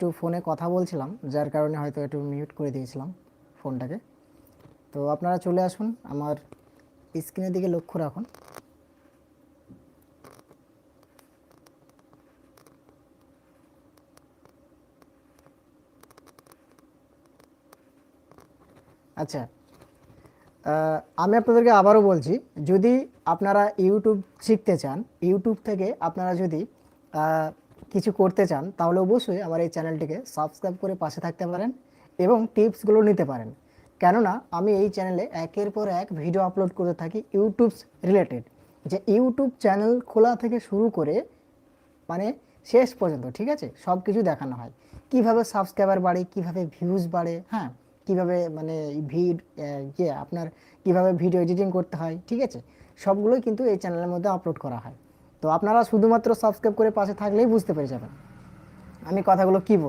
একটু ফোনে কথা বলছিলাম, যার কারণে হয়তো একটু মিউট করে দিয়েছিলাম ফোনটাকে। তো আপনারা চলে আসুন, আমার স্ক্রিনের দিকে লক্ষ্য রাখুন। আচ্ছা, আমি আপনাদেরকে আবারও বলছি, যদি আপনারা ইউটিউব শিখতে চান, ইউটিউব থেকে আপনারা যদি আহ, কিছু করতে চান, তাহলে অবশ্যই আমার এই চ্যানেলটিকে সাবস্ক্রাইব করে পাশে থাকতে পারেন এবং টিপসগুলো নিতে পারেন। কেননা আমি এই চ্যানেলে একের পর এক ভিডিও আপলোড করতে থাকি ইউটিউব রিলেটেড, যে ইউটিউব চ্যানেল খোলা থেকে শুরু করে মানে শেষ পর্যন্ত, ঠিক আছে, সব কিছু দেখানো হয়। কিভাবে সাবস্ক্রাইবার বাড়ে, কিভাবে ভিউজ বাড়ে, হ্যাঁ, কিভাবে মানে আপনার কিভাবে ভিডিও এডিটিং করতে হয়, ঠিক আছে, সবগুলোই কিন্তু এই চ্যানেলের মধ্যে আপলোড করা হয়। তো আপনারা শুধুমাত্র সাবস্ক্রাইব করে পাশে থাকলেই বুঝতে পেরে যাবেন আমি কথাগুলো কি বলছি।